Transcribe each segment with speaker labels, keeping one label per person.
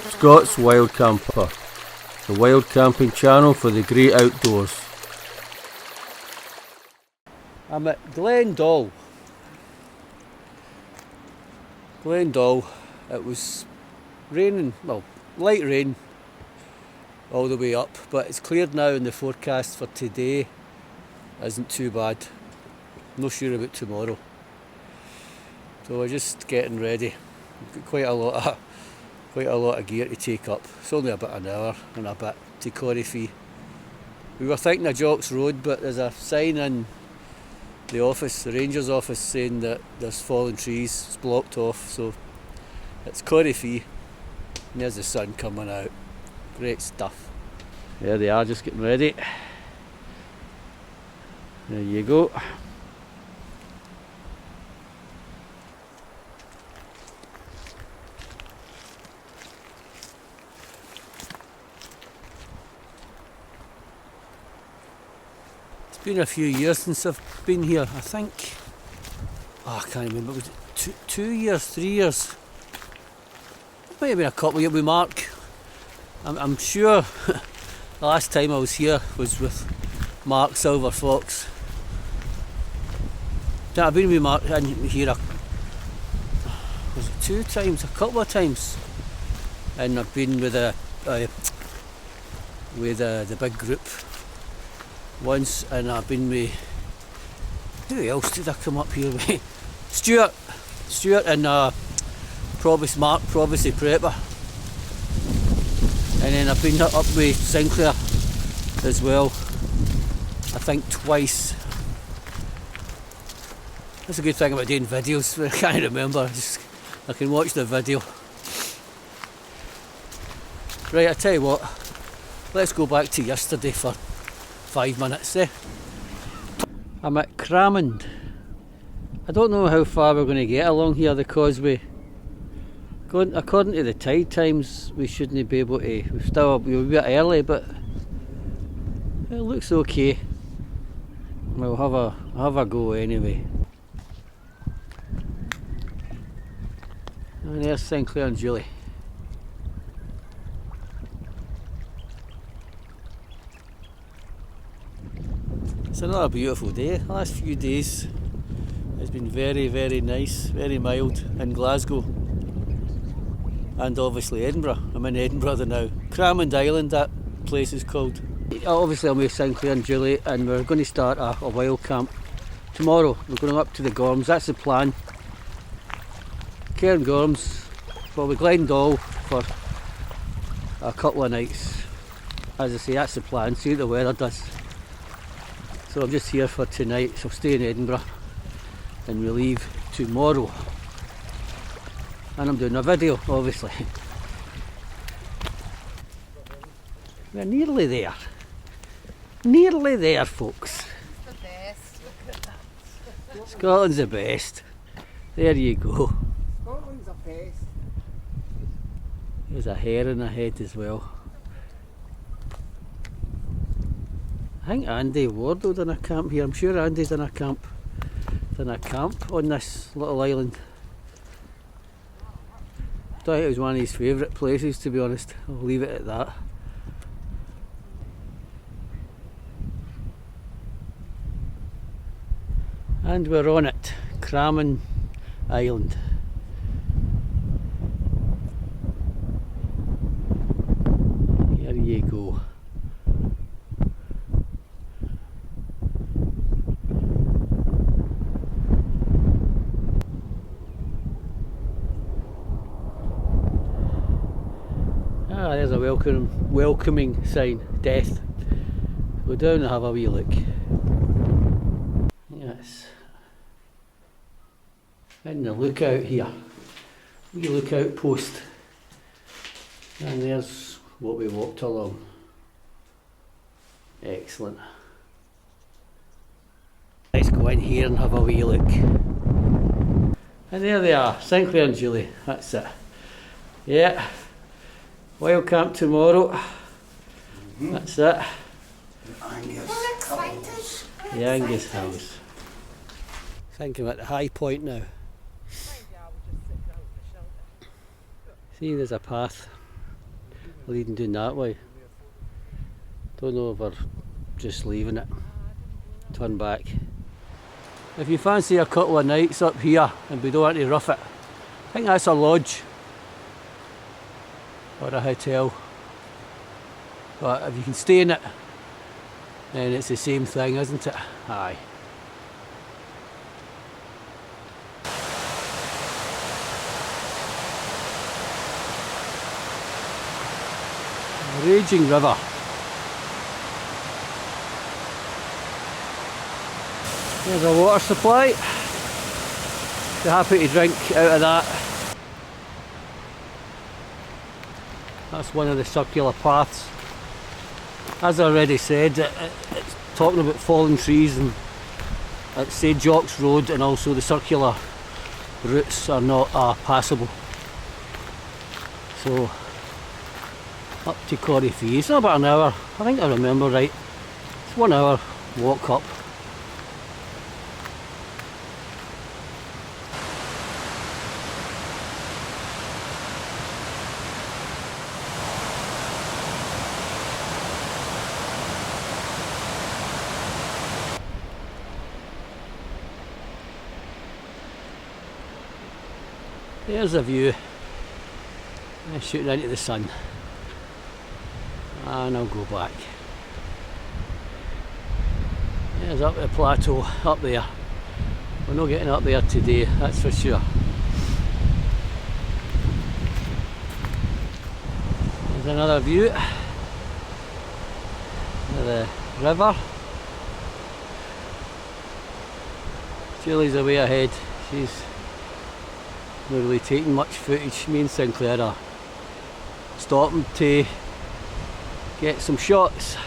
Speaker 1: Scott's Wild Camper, the wild camping channel for the great outdoors. I'm at Glen. It was raining, well, light rain all the way up, but it's cleared now and the forecast for today isn't too bad. No sure about tomorrow. So we're just getting ready. We've got quite a lot of gear to take up. It's only about an hour and a bit to Cory Fee. We were thinking of Jock's Road, but there's a sign in the office, the ranger's office, saying that there's fallen trees, it's blocked off, so it's Cory Fee. And there's the sun coming out. Great stuff. There they are, just getting ready. There you go. It's been a few years since I've been here. I think, I can't remember, was it 2 years, 3 years? It might have been a couple of years with Mark. I'm sure the last time I was here was with Mark Silver Fox. I've been with Mark in here was it 2 times, a couple of times, and I've been with the big group once, and I've been with, who else did I come up here with? Stuart and Mark Provisy Prepper, and then I've been up with Sinclair as well, I think twice. That's a good thing about doing videos, I can't remember, I can watch the video. Right, I tell you what, let's go back to yesterday for 5 minutes. I'm at Cramond. I don't know how far we're going to get along here, the causeway. According to the tide times, we shouldn't be able to. We're a bit early, but it looks okay. We'll have a go anyway. And there's Sinclair and Julie. It's another beautiful day. The last few days it's been very, very nice, very mild in Glasgow. And obviously Edinburgh. I'm in Edinburgh now. Cramond Island, that place is called. Obviously I'm with Sinclair and Julie, and we're going to start a Wildcamp tomorrow. We're going up to the Gorms, that's the plan. Cairngorms, well, with Glen for a couple of nights. As I say, that's the plan, see what the weather does. So I'm just here for tonight, so I'll stay in Edinburgh and we leave tomorrow. And I'm doing a video, obviously. We're nearly there. Nearly there, folks.
Speaker 2: It's the best, look at that.
Speaker 1: Scotland's the best. There you go.
Speaker 2: Scotland's the best.
Speaker 1: There's a heron ahead as well. I think Andy Wardle done a camp here. I'm sure Andy's done a camp on this little island. I thought it was one of his favourite places, to be honest. I'll leave it at that. And we're on it, Cramond Island. Here you go. Ah, there's a welcoming sign, death. Go down and have a wee look. Yes. In the lookout here. Wee lookout post. And there's what we walked along. Excellent. Let's go in here and have a wee look. And there they are, Sinclair and Julie, that's it. Yeah. Wildcamp tomorrow. That's it. The Angus House. I think I'm at the high point now. See, there's a path. leading down that way. Don't know if we're just leaving it. Turn back. If you fancy a couple of nights up here and we don't want to rough it, I think that's a lodge or a hotel. But if you can stay in it, then it's the same thing, isn't it? Aye. Raging river. There's a water supply. Be happy to drink out of that. That's one of the circular paths. As I already said, it's talking about fallen trees, and at St Jock's Road and also the circular routes are not passable. So up to Cory Fee, it's about an hour, I think I remember right. It's 1 hour walk up. There's a view, shooting into the sun, and I'll go back. There's up the plateau, up there. We're not getting up there today, that's for sure. There's another view of the river. Julie's away ahead, she's not really taking much footage. Me and Sinclair are stopping to get some shots.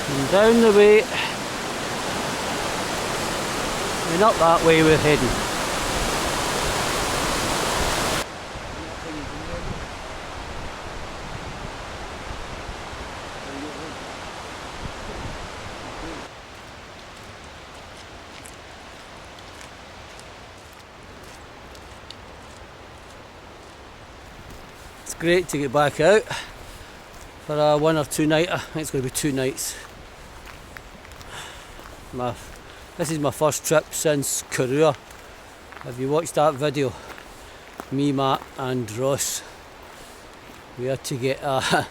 Speaker 1: And down the way and up that way we're heading. It's great to get back out for a 1 or 2 nighter. I think it's going to be 2 nights. This is my first trip since Karua. If you watched that video, me, Matt and Ross, we had to get a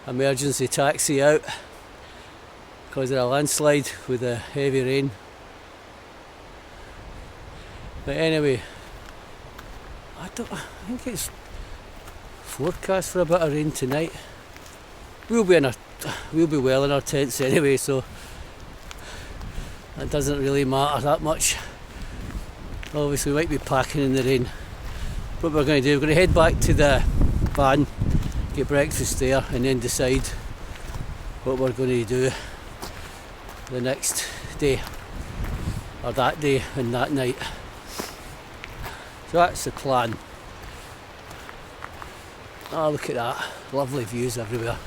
Speaker 1: emergency taxi out because of a landslide with the heavy rain. But anyway, I think it's forecast for a bit of rain tonight. We'll be well in our tents anyway, so that doesn't really matter that much. Obviously we might be packing in the rain. What we're going to do, we're going to head back to the van, get breakfast there, and then decide what we're going to do the next day, or that day and that night. So that's the plan. Oh, look at that, lovely views everywhere.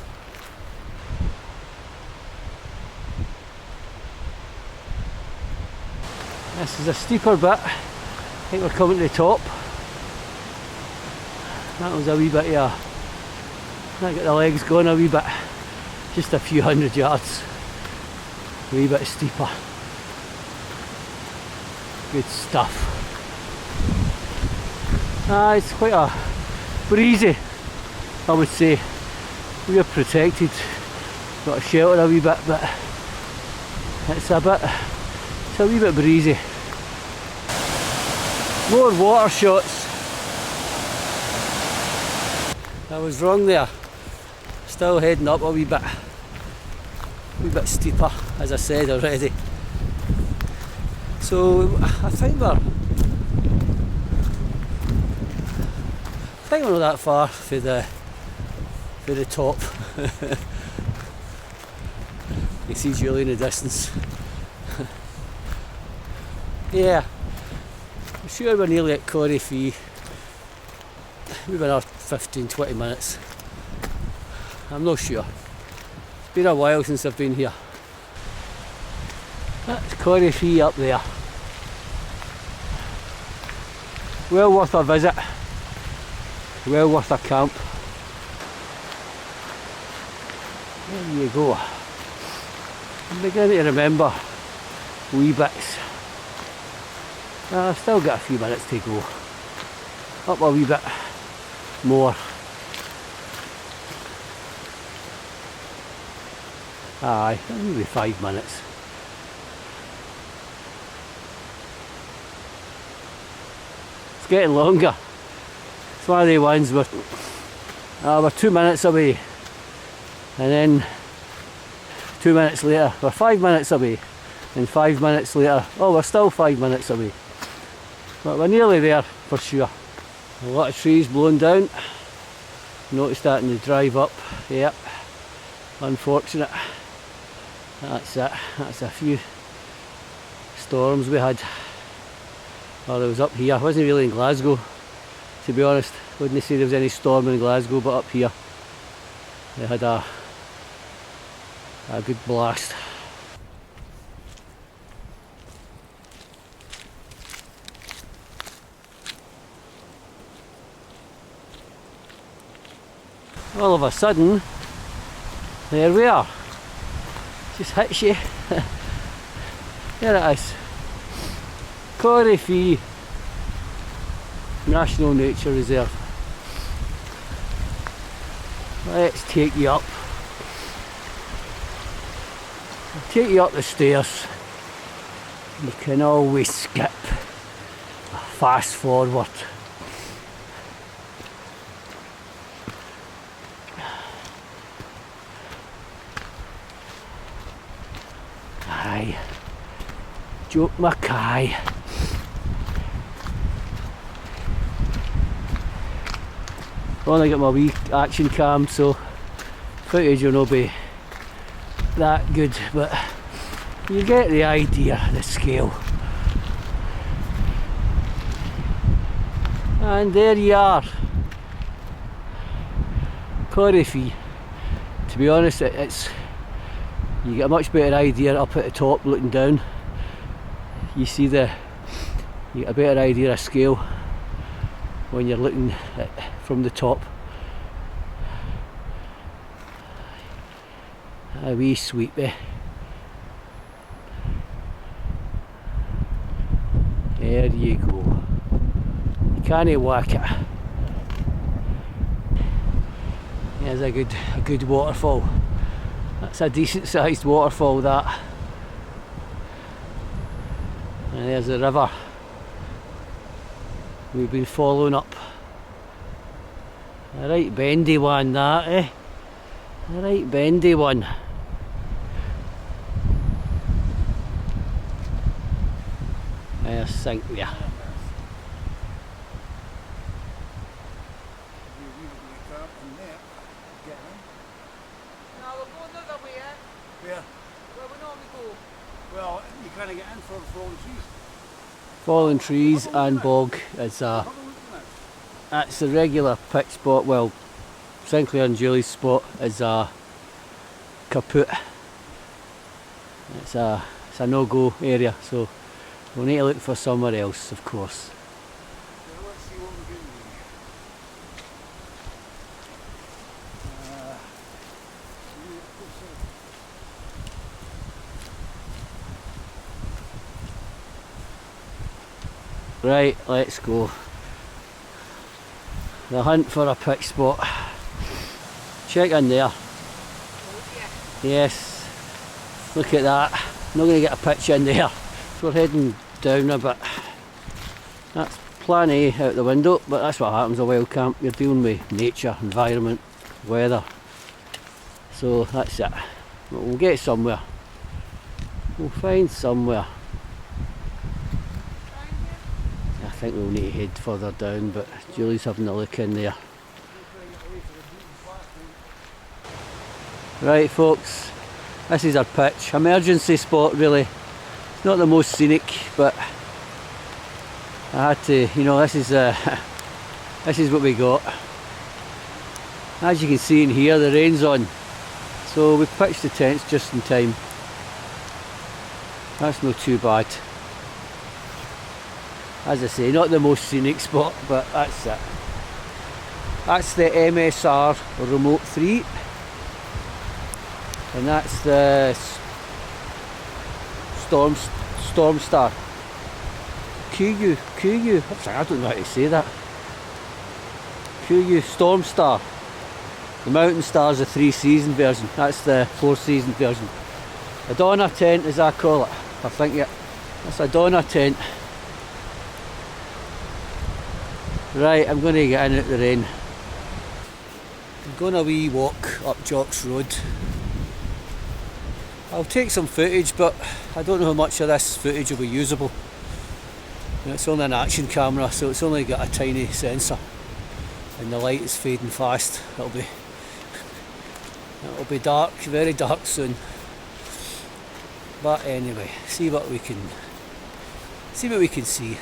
Speaker 1: This is a steeper bit. I think we're coming to the top. That was a wee bit I got the legs going a wee bit. Just a few hundred yards. A wee bit steeper. Good stuff. It's quite a breezy, I would say. We are protected. Got a shelter a wee bit, but it's a wee bit breezy. More water shots. I was wrong there. Still heading up a wee bit steeper, as I said already. So I think we're not that far for the top. You see Julie in the distance. Yeah, I'm sure we're nearly at Cory Fee. We've been another 15-20 minutes. I'm not sure. It's been a while since I've been here. That's Cory Fee up there. Well worth a visit. Well worth a camp. There you go. I'm beginning to remember wee bits. I've still got a few minutes to go. Up a wee bit more. Aye, maybe 5 minutes. It's getting longer. It's one of the ones where we're 2 minutes away, and then 2 minutes later we're 5 minutes away, and 5 minutes later, oh, we're still 5 minutes away. But we're nearly there for sure. A lot of trees blown down. Noticed that in the drive up. Yep. Unfortunate. That's it. That's a few storms we had. Well, I was up here. I wasn't really in Glasgow, to be honest. Wouldn't say there was any storm in Glasgow, but up here they had a good blast. All of a sudden, there we are. Just hits you. There it is. Cory Fee National Nature Reserve. Let's take you up. I'll take you up the stairs. You can always skip. Fast forward. Aye. Joke Mackay. Only got my wee action cam, so footage will not be that good, but you get the idea, the scale. And there you are, Cory Fee. To be honest, you get a much better idea up at the top looking down. You get a better idea of scale when you're looking from the top. A wee sweepy. There you go. You can't whack it. There's a good waterfall. That's a decent sized waterfall, that. And there's the river we've been following up. A right bendy one, that, eh? A right bendy one. There's Sinclair.
Speaker 3: Well, you kind of get in for fallen trees.
Speaker 1: Fallen trees and bog. That's the regular pitch spot. Well, Sinclair and Julie's spot is a kaput. It's a no-go area, so we'll need to look for somewhere else, of course.
Speaker 3: Let's see what we're doing here.
Speaker 1: Right, let's go. The hunt for a pitch spot. Check in there. Yes. Look at that. I'm not going to get a pitch in there. We're heading down a bit. That's plan A out the window, but that's what happens at Wildcamp. You're dealing with nature, environment, weather. So that's it. But we'll get somewhere. We'll find somewhere. I think we'll need to head further down, but Julie's having a look in there. Right folks, this is our pitch. Emergency spot really. Not the most scenic, but I had to, you know, this is what we got. As you can see in here, the rain's on, so we pitched the tents just in time. That's not too bad. As I say, not the most scenic spot, but that's it. That's the MSR Remote 3, and that's the Stormstar. QU, I don't know how to say that. QU Stormstar. The Mountain Star's a 3-season version, that's the 4-season version. A Donna tent, as I call it. I think that's a Donna tent. Right, I'm going to get in out the rain. I'm going a wee walk up Jocks Road. I'll take some footage, but I don't know how much of this footage will be usable. And it's only an action camera, so it's only got a tiny sensor, and the light is fading fast. It'll be dark, very dark soon. But anyway, see what we can see.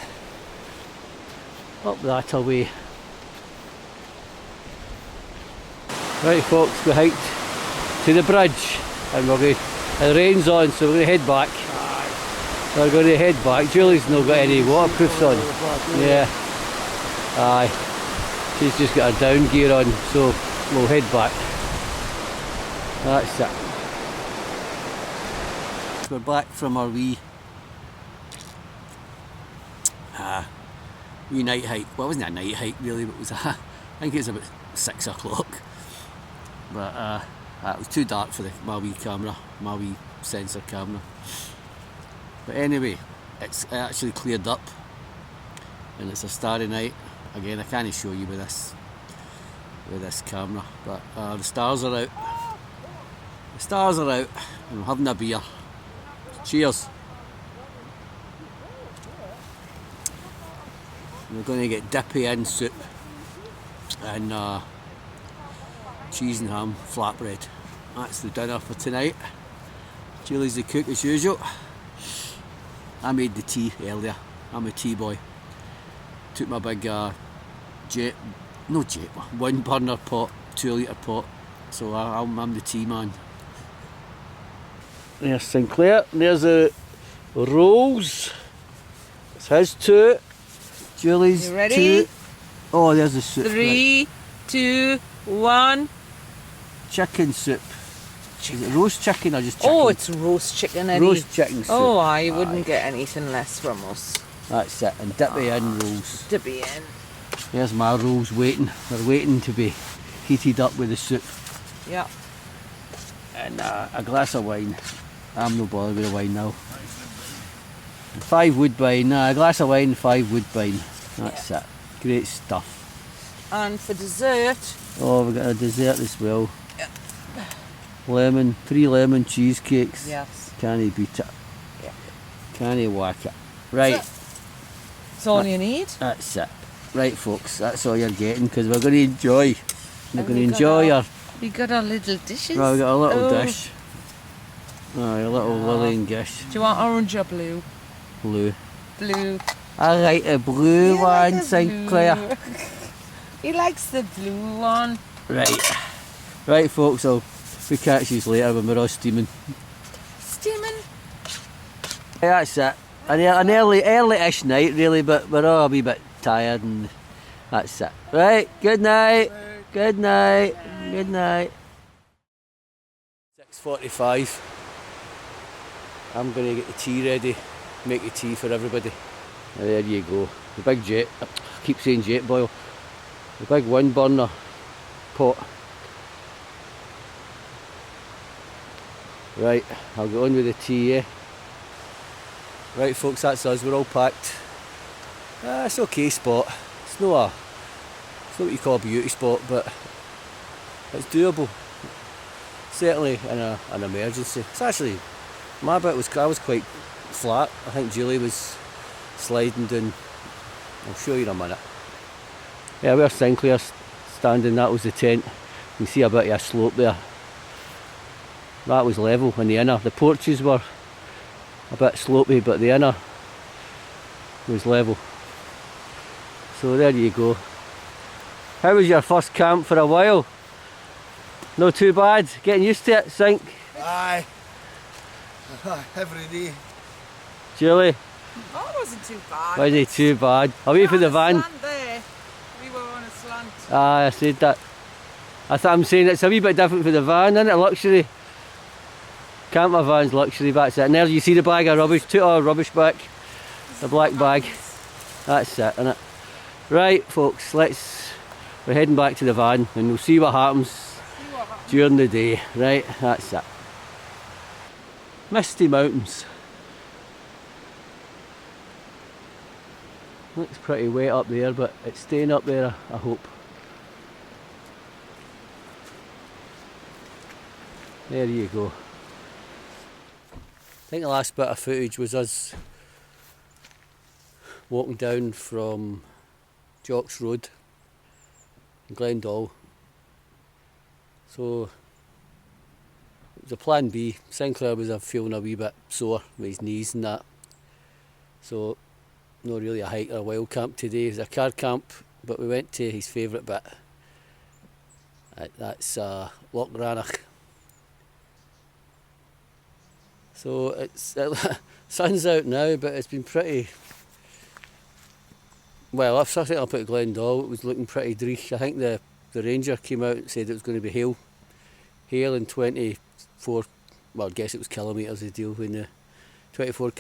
Speaker 1: Up that away. Right folks, we hiked to the bridge, and the rain's on, so we're going to head back. We're going to head back. Julie's not got any waterproofs on. Yeah. Aye. She's just got her down gear on, so we'll head back. That's it. We're back from our wee night hike. Well, it wasn't a night hike really, but it was I think it was about 6 o'clock. But it was too dark for my wee camera, my wee sensor camera. But anyway, it's actually cleared up, and it's a starry night. Again, I can't show you with this camera, but the stars are out. The stars are out, and I'm having a beer. Cheers. We're going to get dippy in soup and cheese and ham flatbread. That's the dinner for tonight. Julie's the cook as usual. I made the tea earlier. I'm a tea boy. Took my big 1 burner pot, 2 litre pot. So I'm the tea man. There's Sinclair. There's a Rose. It's his 2. Julie's
Speaker 2: You ready?
Speaker 1: 2. Oh, there's the soup.
Speaker 2: 3, 2, 1.
Speaker 1: Chicken soup. Is it roast chicken or just chicken?
Speaker 2: Oh, it's roast chicken, Eddie.
Speaker 1: Roast chicken soup.
Speaker 2: Oh, I wouldn't get anything less from us.
Speaker 1: That's it, and dippy in rolls.
Speaker 2: Dippy in.
Speaker 1: There's my rolls waiting. They're waiting to be heated up with the soup.
Speaker 2: Yeah.
Speaker 1: And a glass of wine. I'm no bothered with the wine now. 5 Woodbine. A glass of wine, 5 Woodbine. That's it. Great stuff.
Speaker 2: And for dessert...
Speaker 1: Oh, we've got a dessert as well.
Speaker 2: Yeah.
Speaker 1: 3 lemon cheesecakes.
Speaker 2: Yes.
Speaker 1: Can't beat it.
Speaker 2: Yeah.
Speaker 1: Can't whack it. Right.
Speaker 2: That's all you need.
Speaker 1: That's it. Right folks, that's all you're getting, because we're going to enjoy. We're
Speaker 2: And
Speaker 1: going to
Speaker 2: we
Speaker 1: enjoy our...
Speaker 2: We got our little dishes.
Speaker 1: Right, we've got a little
Speaker 2: Oh.
Speaker 1: dish. Oh, a little lily and gish.
Speaker 2: Do you want orange or blue?
Speaker 1: Blue.
Speaker 2: Blue.
Speaker 1: I like a blue one, Sinclair.
Speaker 2: Blue. He likes the blue one.
Speaker 1: Right. Right folks, we catch you later when we're all steaming.
Speaker 2: Steaming.
Speaker 1: Yeah, that's it. An early-ish night really, but we're all a wee bit tired, and that's it. Right, good night. Good night. Good night. 6:45. I'm going to get the tea ready, make the tea for everybody. And there you go. The big jet, I keep saying jet boil. The big 1 burner pot. Right, I'll get on with the tea, yeah. Right folks, that's us, we're all packed. It's an okay spot. It's not what you call a beauty spot, but it's doable. Certainly in an emergency. It's actually, my bit was, I was quite flat. I think Julie was sliding down. I'll show you in a minute. Yeah, where Sinclair's standing, that was the tent. You can see a bit of a slope there. That was level in the inner. The porches were a bit slopey, but the inner was level. So there you go. How was your first camp for a while? No too bad? Getting used to it, Sink?
Speaker 3: Aye. Every day.
Speaker 1: Julie?
Speaker 2: Oh, it wasn't too bad.
Speaker 1: Wasn't too bad. Away from the van.
Speaker 2: Slant there. We were on a slant.
Speaker 1: I said that. I'm saying it's a wee bit different for the van, isn't it? Luxury. Camper van's luxury, that's it. And there you see the bag of rubbish, took our rubbish back. The black bag. That's it, innit? Right, folks, we're heading back to the van and we'll see what happens during the day. Right, that's it. Misty Mountains. Looks pretty wet up there, but it's staying up there, I hope. There you go. I think the last bit of footage was us walking down from Jocks Road in Glen. So it was a plan B. Sinclair was feeling a wee bit sore with his knees and that. So not really a hike or a Wildcamp today. It was a car camp, but we went to his favourite bit. That's Loch Rannoch. So sun's out now, but it's been pretty. Well, I've started up at Glen. It was looking pretty dreich. I think the ranger came out and said it was going to be hail in 24. Well, I guess it was kilometres the deal when the 24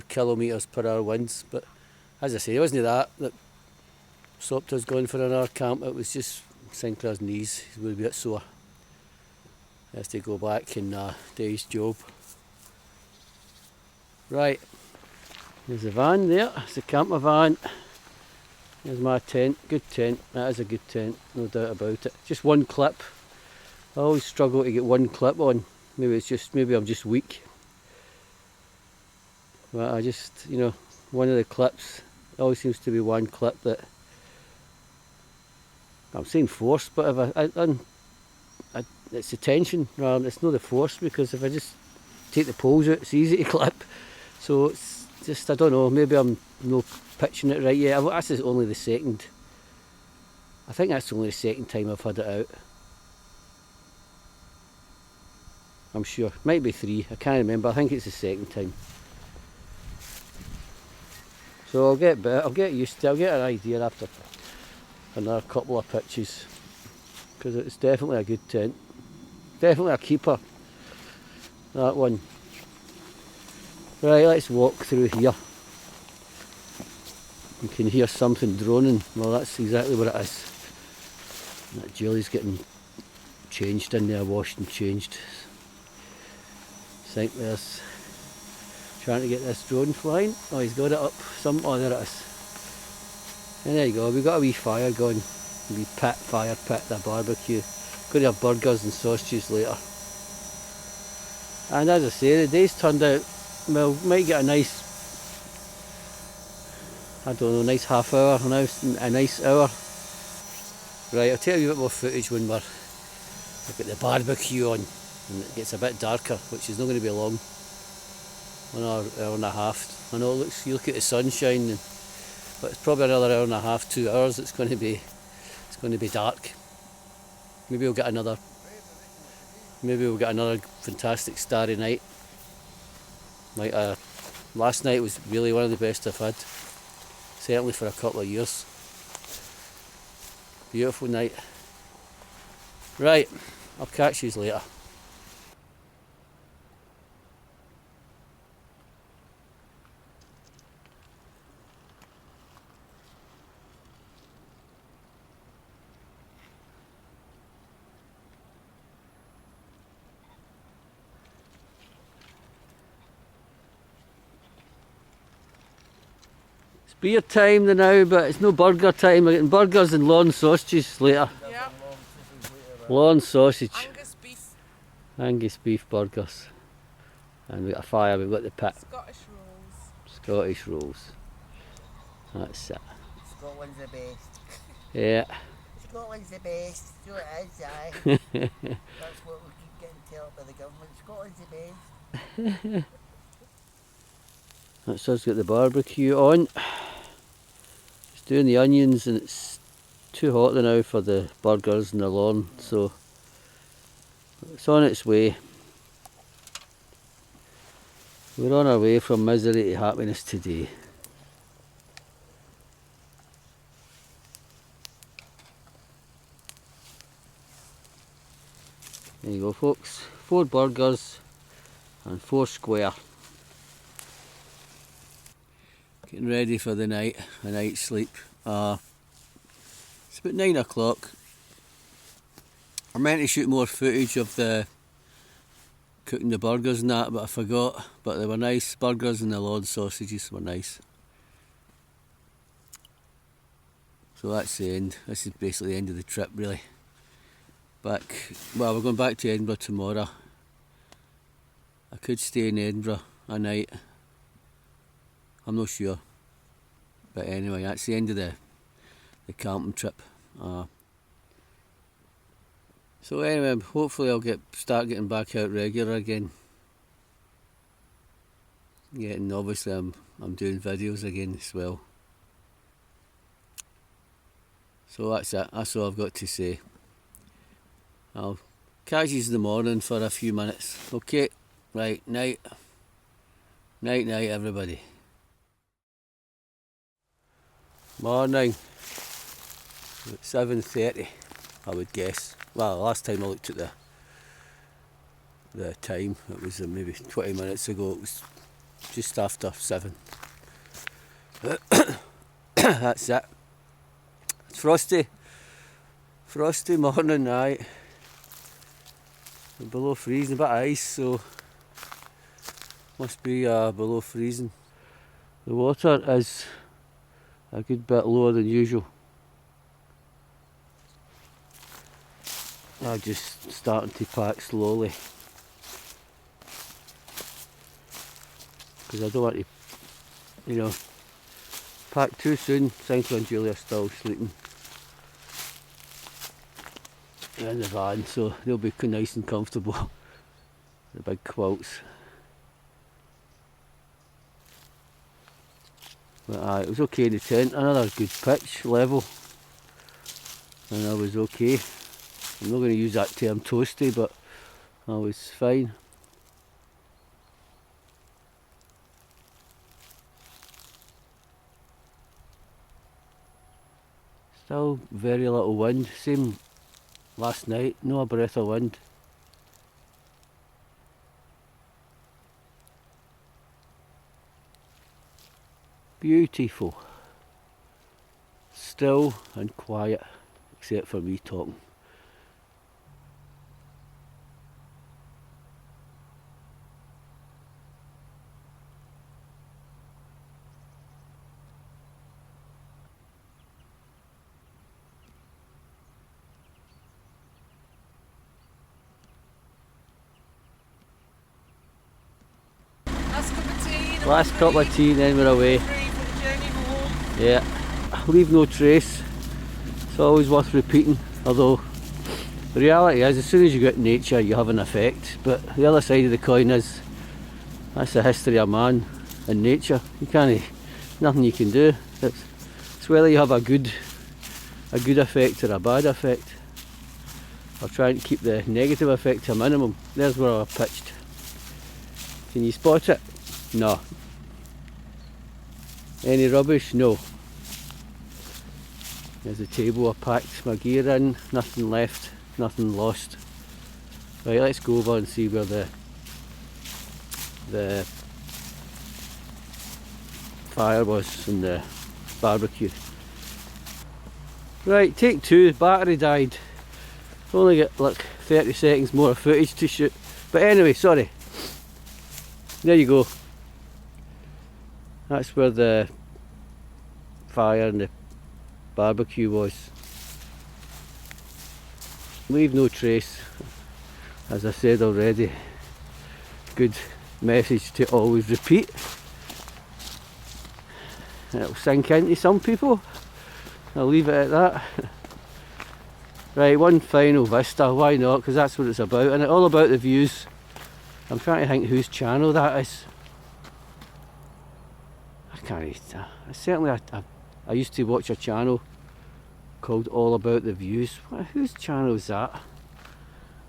Speaker 1: kilometres per hour winds. But as I say, it wasn't that stopped us going for another camp. It was just Sinclair's knees. He's going to be a bit sore. He has to go back and do his job. Right, there's the van there. It's the camper van. There's my tent. Good tent. That is a good tent, no doubt about it. Just one clip. I always struggle to get one clip on. Maybe I'm just weak. But I just, one of the clips, always seems to be one clip that I'm saying force, but if it's the tension rather than it's not the force, because if I just take the poles out, it's easy to clip. So it's just, I don't know, maybe I'm not pitching it right yet. This is only the second. I think that's only the second time I've had it out. I'm sure. Might be three, I can't remember. I think it's the second time. So I'll get used to it. I'll get an idea after another couple of pitches, because it's definitely a good tent. Definitely a keeper, that one. Right, let's walk through here. You can hear something droning. Well, that's exactly what it is. That Julie's getting changed in there, washed and changed. I think there's trying to get this drone flying. Oh, he's got it up. Oh, there it is. And there you go. We've got a wee fire going. A wee fire pit, a barbecue. Going to have burgers and sausages later. And as I say, the day's turned out, well, might get a nice, I don't know, nice half hour, a nice hour. Right, I'll tell you a bit more footage when we've got the barbecue on and it gets a bit darker, which is not going to be long. 1 hour and a half. I know you look at the sunshine, but it's probably another hour and a half, 2 hours. It's going to be dark. Maybe we'll get another fantastic starry night. Like last night was really one of the best I've had, certainly for a couple of years. Beautiful night. Right, I'll catch you later. Beer time now, but it's no burger time. We're getting burgers and lawn sausages later.
Speaker 2: Yeah.
Speaker 1: Lawn sausage.
Speaker 2: Angus beef.
Speaker 1: Angus beef burgers. And we've got a fire, we've got the pit.
Speaker 2: Scottish rolls.
Speaker 1: Scottish rolls. That's it.
Speaker 4: Scotland's the best.
Speaker 1: Yeah.
Speaker 4: Scotland's the best. So it is, aye. That's what we keep getting told by the government. Scotland's the best.
Speaker 1: That's us got the barbecue on. Just doing the onions, and it's too hot now for the burgers and the lawn, so it's on its way. We're on our way from misery to happiness today. There you go, folks. 4 burgers and 4 square. Getting ready for the night, a night's sleep. It's about 9 o'clock. I meant to shoot more footage of the cooking the burgers and that, but I forgot. But they were nice. Burgers and the lawn sausages were nice. So that's the end. This is basically the end of the trip, really. We're going back to Edinburgh tomorrow. I could stay in Edinburgh a night. I'm not sure. But anyway, that's the end of the camping trip. So anyway, hopefully I'll start getting back out regular again. Yeah, and obviously I'm doing videos again as well. So that's it. That's all I've got to say. I'll catch you in the morning for a few minutes. Okay, right, night. Night, everybody. Morning. It's 7:30, I would guess. Well, last time I looked at the time, it was maybe 20 minutes ago. It was just after 7. That's it. It's frosty morning, aye. Below freezing, a bit of ice, so must be below freezing. The water is a good bit lower than usual. I'm just starting to pack slowly because I don't want to, pack too soon. Sinclair and Julie are still sleeping in the van, so they'll be nice and comfortable. The big quilts. But it was okay in the tent. Another good pitch level, and I was okay. I'm not going to use that term toasty, but I was fine. Still very little wind, same last night, no a breath of wind. Beautiful. Still and quiet, except for me talking. Last cup of tea and then we're away. Yeah, leave no trace. It's always worth repeating, although the reality is as soon as you get nature you have an effect, but the other side of the coin is that's the history of man and nature. You can't, nothing you can do. It's whether you have a good effect or a bad effect. I'll try and keep the negative effect to a minimum. There's where I pitched. Can you spot it? No. Any rubbish? No. There's the table. I packed my gear in, nothing left, nothing lost. Right, let's go over and see where the fire was and the barbecue. Right, take 2, battery died. Only got like 30 seconds more footage to shoot. But anyway, sorry. There you go. That's where the fire and the barbecue was. Leave no trace, as I said already. Good message to always repeat. It'll sink into some people. I'll leave it at that. Right, one final vista, why not? Because that's what it's about, and it's all about the views. I'm trying to think whose channel that is. I can't. I used to watch a channel called All About the Views. Whose channel is that?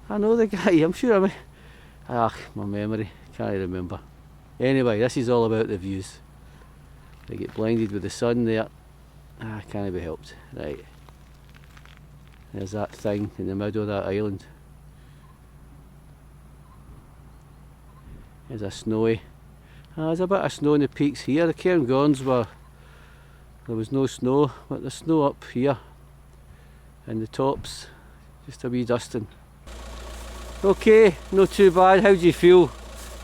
Speaker 1: I know the guy. I'm sure. My memory. Can't remember. Anyway, this is All About the Views. They get blinded with the sun there. Can't be helped. Right. There's that thing in the middle of that island. There's a snowy. There's a bit of snow in the peaks here. The cairngorms there was no snow, but there's snow up here. And the tops, just a wee dusting. Okay, not too bad. How do you feel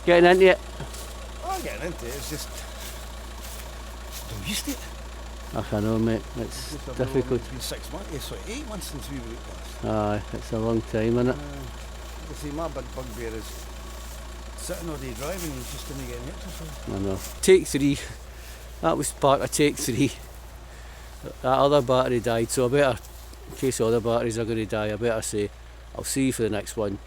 Speaker 1: getting into it?
Speaker 3: Oh, getting into it, it's just... I'm used to it.
Speaker 1: I know, mate, it's difficult.
Speaker 3: It's been 6 months, 8 months since we were at this.
Speaker 1: Aye, it's a long time, innit?
Speaker 3: You see, my big bugbear is sitting all day driving and just didn't get any exercise.
Speaker 1: I know. Take 3. That was part of take 3. That other battery died, so I better, in case other batteries are going to die, I better say, I'll see you for the next one.